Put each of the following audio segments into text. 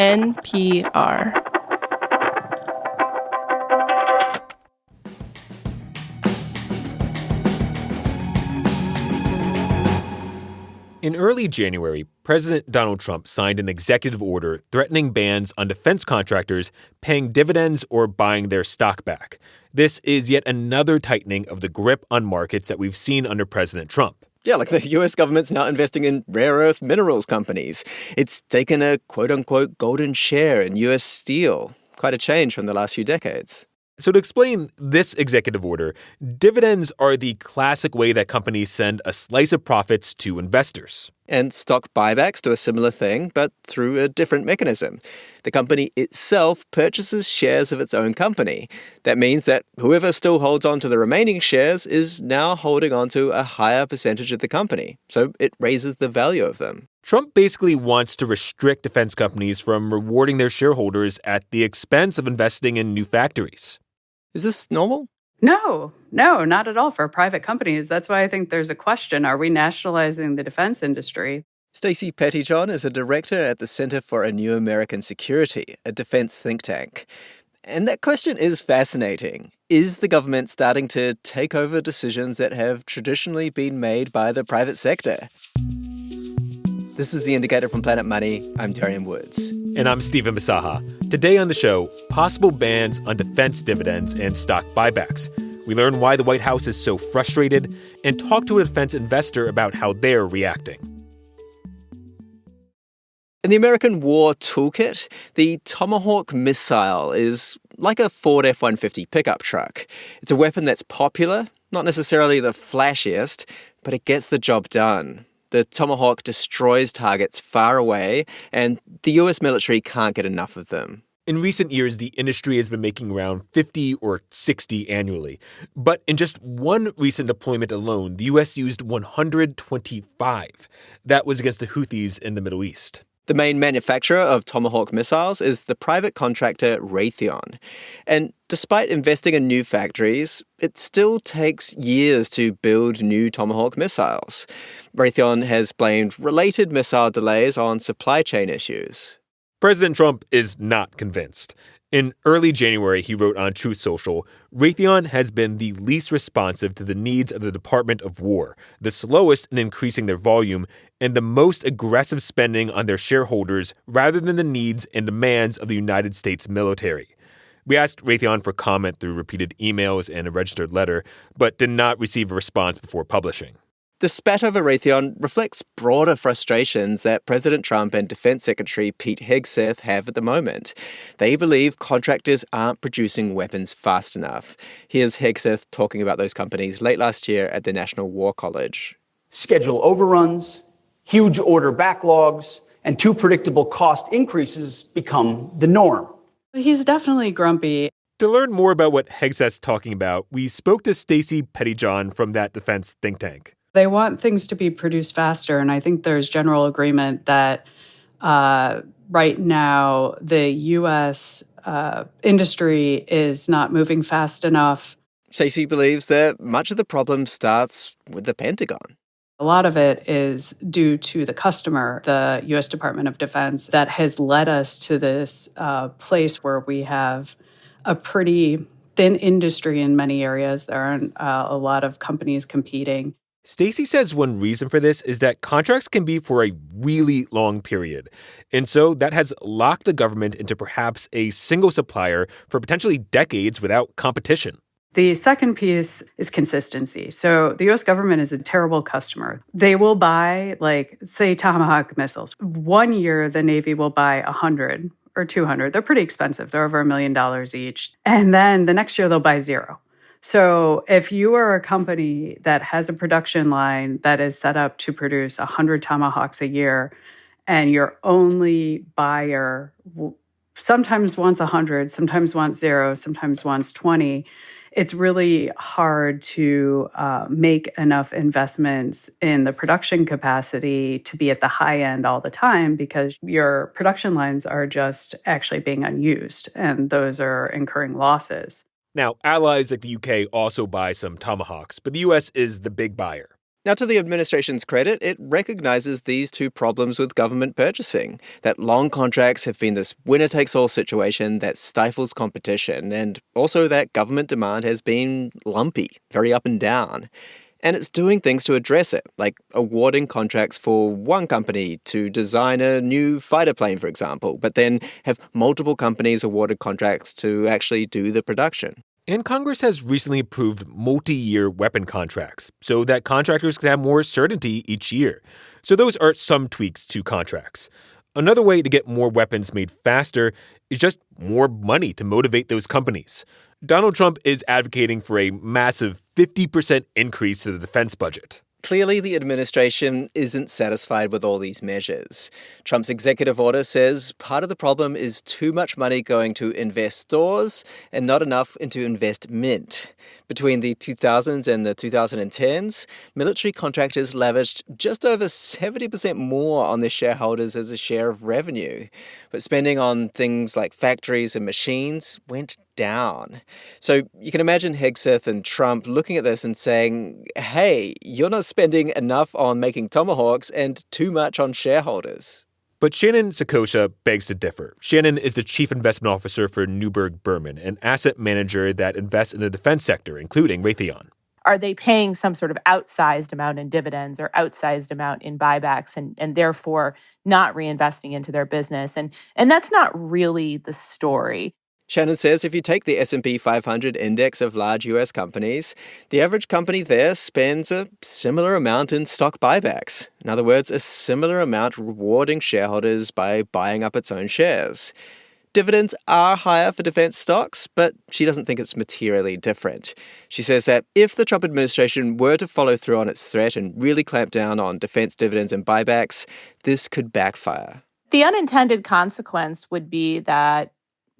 NPR. In early January, President Donald Trump signed an executive order threatening bans on defense contractors paying dividends or buying their stock back. This is yet another tightening of the grip on markets that we've seen under President Trump. Yeah, like the US government's now investing in rare earth minerals companies. It's taken a quote-unquote golden share in US steel. Quite a change from the last few decades. So to explain this executive order, dividends are the classic way that companies send a slice of profits to investors. And stock buybacks do a similar thing, but through a different mechanism. The company itself purchases shares of its own company. That means that whoever still holds on to the remaining shares is now holding on to a higher percentage of the company. So it raises the value of them. Trump basically wants to restrict defense companies from rewarding their shareholders at the expense of investing in new factories. Is this normal? No, not at all for private companies. That's why I think there's a question. Are we nationalizing the defense industry? Stacey Pettyjohn is a director at the Center for a New American Security, a defense think tank. And that question is fascinating. Is the government starting to take over decisions that have traditionally been made by the private sector? This is The Indicator from Planet Money. I'm Darian Woods. And I'm Stephen Bisaha. Today on the show, possible bans on defense dividends and stock buybacks. We learn why the White House is so frustrated and talk to a defense investor about how they're reacting. In the American War Toolkit, the Tomahawk missile is like a Ford F-150 pickup truck. It's a weapon that's popular, not necessarily the flashiest, but it gets the job done. The Tomahawk destroys targets far away, and the US military can't get enough of them. In recent years, the industry has been making around 50 or 60 annually. But in just one recent deployment alone, the U.S. used 125. That was against the Houthis in the Middle East. The main manufacturer of Tomahawk missiles is the private contractor Raytheon. And despite investing in new factories, it still takes years to build new Tomahawk missiles. Raytheon has blamed related missile delays on supply chain issues. President Trump is not convinced. In early January, he wrote on Truth Social, Raytheon has been the least responsive to the needs of the Department of War, the slowest in increasing their volume, and the most aggressive spending on their shareholders rather than the needs and demands of the United States military. We asked Raytheon for comment through repeated emails and a registered letter, but did not receive a response before publishing. The spat over Raytheon reflects broader frustrations that President Trump and Defense Secretary Pete Hegseth have at the moment. They believe contractors aren't producing weapons fast enough. Here's Hegseth talking about those companies late last year at the National War College. Schedule overruns, huge order backlogs, and too predictable cost increases become the norm. He's definitely grumpy. To learn more about what Hegseth's talking about, we spoke to Stacey Pettyjohn from that defense think tank. They want things to be produced faster, and I think there's general agreement that right now the U.S. Industry is not moving fast enough. Stacey believes that much of the problem starts with the Pentagon. A lot of it is due to the customer, the U.S. Department of Defense, that has led us to this place where we have a pretty thin industry in many areas. There aren't a lot of companies competing. Stacey says one reason for this is that contracts can be for a really long period. And so that has locked the government into perhaps a single supplier for potentially decades without competition. The second piece is consistency. So the U.S. government is a terrible customer. They will buy, say, Tomahawk missiles. 1 year, the Navy will buy 100 or 200. They're pretty expensive. They're over $1 million each. And then the next year, they'll buy 0. So if you are a company that has a production line that is set up to produce 100 Tomahawks a year, and your only buyer sometimes wants 100, sometimes wants 0, sometimes wants 20, it's really hard to make enough investments in the production capacity to be at the high end all the time because your production lines are just actually being unused, and those are incurring losses. Now, allies like the UK also buy some Tomahawks, but the U.S. is the big buyer. Now, to the administration's credit, it recognizes these two problems with government purchasing, that long contracts have been this winner-takes-all situation that stifles competition, and also that government demand has been lumpy, very up and down. And it's doing things to address it, like awarding contracts for one company to design a new fighter plane, for example, but then have multiple companies awarded contracts to actually do the production. And Congress has recently approved multi-year weapon contracts so that contractors can have more certainty each year. So those are some tweaks to contracts. Another way to get more weapons made faster is just more money to motivate those companies. Donald Trump is advocating for a massive 50% increase to the defense budget. Clearly, the administration isn't satisfied with all these measures. Trump's executive order says part of the problem is too much money going to investors and not enough into investment. Between the 2000s and the 2010s, military contractors lavished just over 70% more on their shareholders as a share of revenue. But spending on things like factories and machines went down. So you can imagine Hegseth and Trump looking at this and saying, hey, you're not spending enough on making tomahawks and too much on shareholders. But Shannon Sakosha begs to differ. Shannon is the chief investment officer for Neuberg Berman, an asset manager that invests in the defense sector, including Raytheon. Are they paying some sort of outsized amount in dividends or outsized amount in buybacks and therefore not reinvesting into their business? And that's not really the story. Shannon says if you take the S&P 500 index of large US companies, the average company there spends a similar amount in stock buybacks. In other words, a similar amount rewarding shareholders by buying up its own shares. Dividends are higher for defense stocks, but she doesn't think it's materially different. She says that if the Trump administration were to follow through on its threat and really clamp down on defense dividends and buybacks, this could backfire. The unintended consequence would be that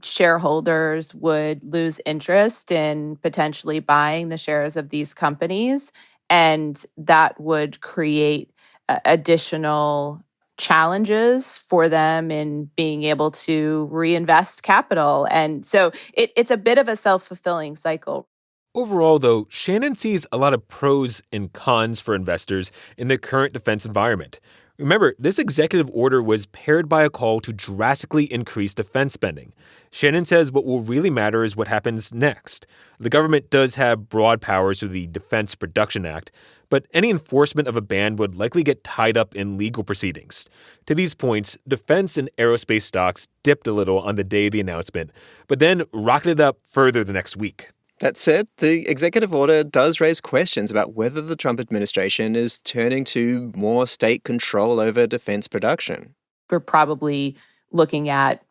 shareholders would lose interest in potentially buying the shares of these companies, and that would create additional challenges for them in being able to reinvest capital. And so it's a bit of a self-fulfilling cycle. Overall, though, Shannon sees a lot of pros and cons for investors in the current defense environment. Remember, this executive order was paired by a call to drastically increase defense spending. Shannon says what will really matter is what happens next. The government does have broad powers through the Defense Production Act, but any enforcement of a ban would likely get tied up in legal proceedings. To these points, defense and aerospace stocks dipped a little on the day of the announcement, but then rocketed up further the next week. That said, the executive order does raise questions about whether the Trump administration is turning to more state control over defense production. We're probably looking at,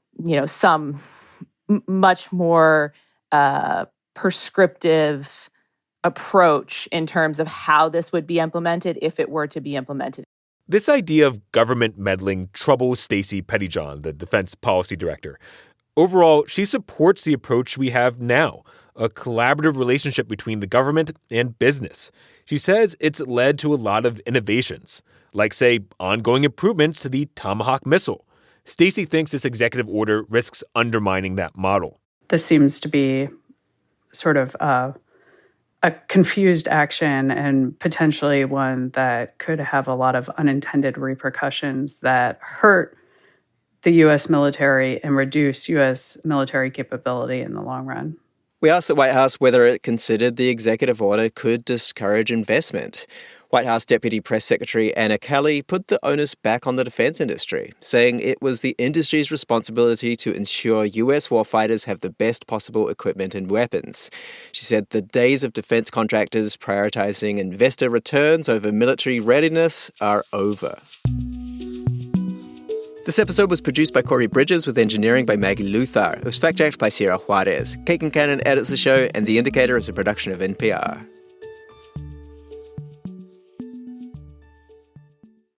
some much more prescriptive approach in terms of how this would be implemented if it were to be implemented. This idea of government meddling troubles Stacey Pettyjohn, the defense policy director. Overall, she supports the approach we have now, a collaborative relationship between the government and business. She says it's led to a lot of innovations, like, say, ongoing improvements to the Tomahawk missile. Stacey thinks this executive order risks undermining that model. This seems to be sort of a confused action and potentially one that could have a lot of unintended repercussions that hurt the U.S. military and reduce U.S. military capability in the long run. We asked the White House whether it considered the executive order could discourage investment. White House Deputy Press Secretary Anna Kelly put the onus back on the defense industry, saying it was the industry's responsibility to ensure U.S. warfighters have the best possible equipment and weapons. She said the days of defense contractors prioritizing investor returns over military readiness are over. This episode was produced by Corey Bridges with engineering by Maggie Luthar. It was fact-checked by Sierra Juarez. Kate Kincannon edits the show, and The Indicator is a production of NPR.